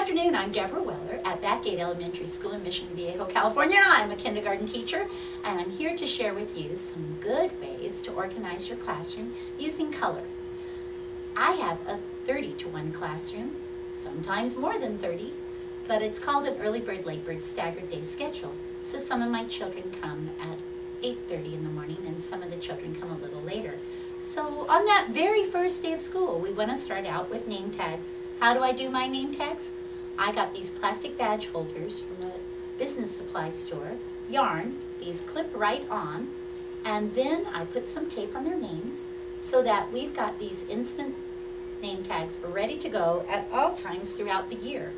afternoon, I'm Debra Weller at Backgate Elementary School in Mission Viejo, California. I'm a kindergarten teacher, and I'm here to share with you some good ways to organize your classroom using color. I have a 30-to-1 classroom, sometimes more than 30, but it's called an early bird, late bird staggered day schedule. So some of my children come at 8:30 in the morning and some of the children come a little later. So on that very first day of school, we want to start out with name tags. How do I do my name tags? I got these plastic badge holders from a business supply store, yarn, these clip right on, and then I put some tape on their names so that we've got these instant name tags ready to go at all times throughout the year.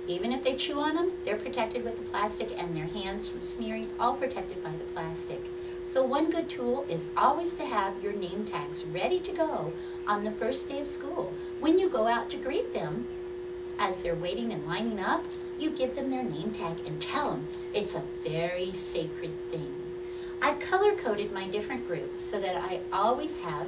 Even if they chew on them, they're protected with the plastic, and their hands from smearing, all protected by the plastic. So one good tool is always to have your name tags ready to go on the first day of school. When you go out to greet them, as they're waiting and lining up, you give them their name tag and tell them it's a very sacred thing. I've color-coded my different groups so that I always have,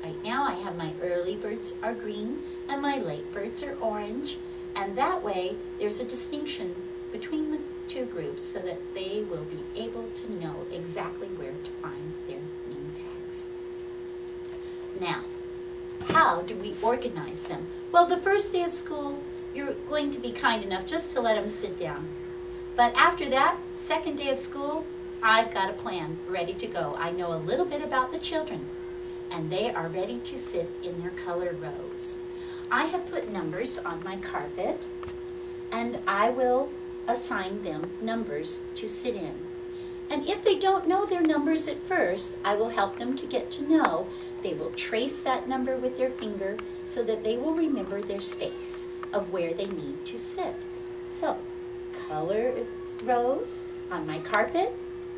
right now I have my early birds are green and my late birds are orange, and that way there's a distinction between the two groups so that they will be able to know exactly where to find their name tags. Now, how do we organize them? Well, the first day of school, you're going to be kind enough just to let them sit down. But after that, second day of school, I've got a plan ready to go. I know a little bit about the children, and they are ready to sit in their colored rows. I have put numbers on my carpet, and I will assign them numbers to sit in. And if they don't know their numbers at first, I will help them to get to know. They will trace that number with their finger so that they will remember their space of where they need to sit. So, color rows on my carpet,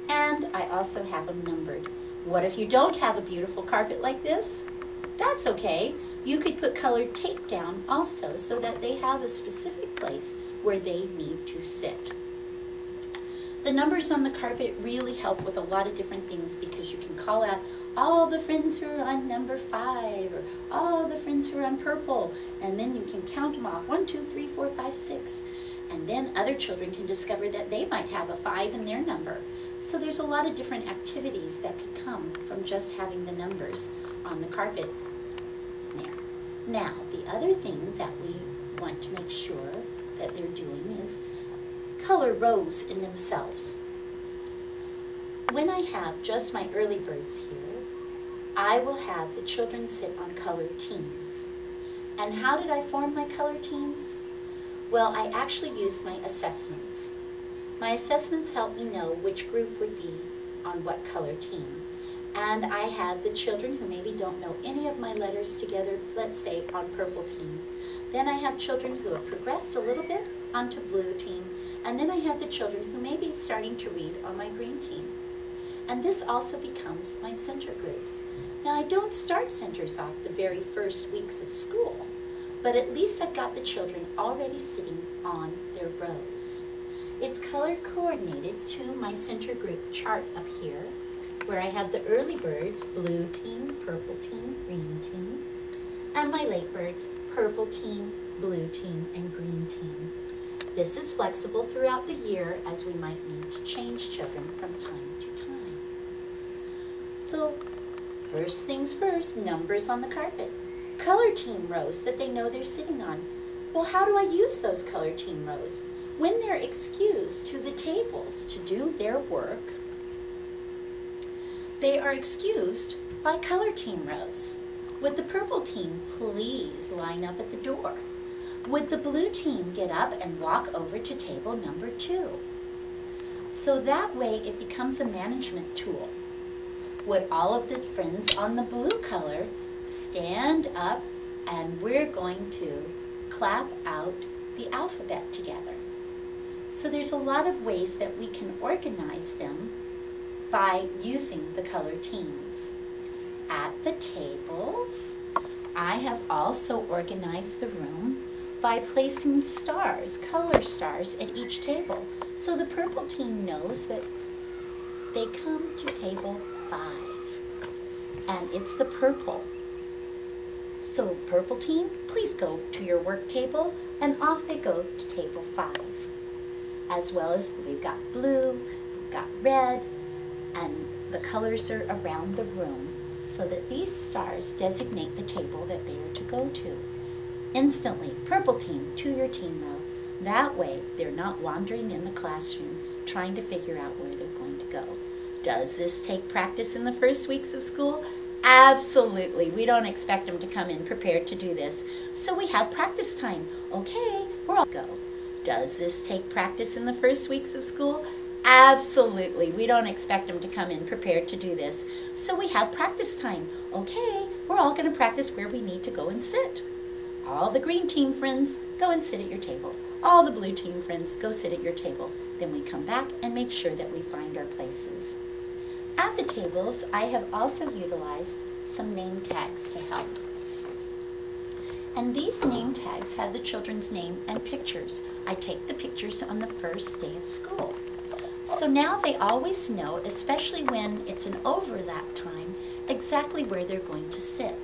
and I also have them numbered. What if you don't have a beautiful carpet like this? That's okay. You could put colored tape down also so that they have a specific place where they need to sit. The numbers on the carpet really help with a lot of different things because you can call out all the friends who are on number 5 or all the friends who are on purple, and then you can count them off, 1, 2, 3, 4, 5, 6, and then other children can discover that they might have a 5 in their number. So there's a lot of different activities that could come from just having the numbers on the carpet there. Now, the other thing that we want to make sure that they're doing is color rows in themselves. When I have just my early birds here, I will have the children sit on colored teams. And how did I form my color teams? Well, I actually used my assessments. My assessments help me know which group would be on what color team. And I had the children who maybe don't know any of my letters together, let's say on purple team. Then I have children who have progressed a little bit onto blue team, and then I have the children who may be starting to read on my green team. And this also becomes my center groups. Now, I don't start centers off the very first weeks of school, but at least I've got the children already sitting on their rows. It's color coordinated to my center group chart up here, where I have the early birds, blue team, purple team, green team, and my late birds, purple team, blue team, and green team. This is flexible throughout the year as we might need to change children from time to time. So, first things first, numbers on the carpet. Color team rows that they know they're sitting on. Well, how do I use those color team rows? When they're excused to the tables to do their work, they are excused by color team rows. Would the purple team please line up at the door? Would the blue team get up and walk over to table number 2? So that way it becomes a management tool. Would all of the friends on the blue color stand up, and we're going to clap out the alphabet together. So there's a lot of ways that we can organize them by using the color teams. At the tables, I have also organized the room by placing stars, color stars, at each table. So the purple team knows that they come to table 5, and it's the purple. So purple team, please go to your work table. And off they go to table 5. As well as we've got blue, we've got red, and the colors are around the room so that these stars designate the table that they are to go to. Instantly, purple team to your team row. That way, they're not wandering in the classroom trying to figure out where they're going to go. Does this take practice in the first weeks of school? Absolutely. We don't expect them to come in prepared to do this. So we have practice time. Okay, we're all go. Does this take practice in the first weeks of school? Absolutely. We don't expect them to come in prepared to do this. So we have practice time. Okay, we're all going to practice where we need to go and sit. All the green team friends, go and sit at your table. All the blue team friends, go sit at your table. Then we come back and make sure that we find our places. At the tables, I have also utilized some name tags to help. And these name tags have the children's name and pictures. I take the pictures on the first day of school. So now they always know, especially when it's an overlap time, exactly where they're going to sit.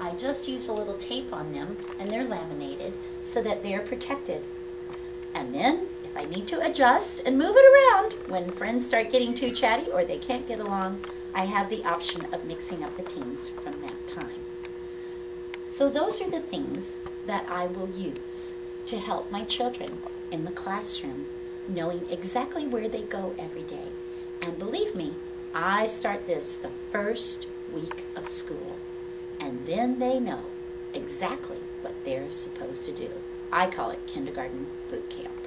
I just use a little tape on them, and they're laminated so that they're protected. And then, if I need to adjust and move it around when friends start getting too chatty or they can't get along, I have the option of mixing up the teams from that time. So those are the things that I will use to help my children in the classroom, knowing exactly where they go every day. And believe me, I start this the first week of school, and then they know exactly what they're supposed to do. I call it kindergarten boot camp.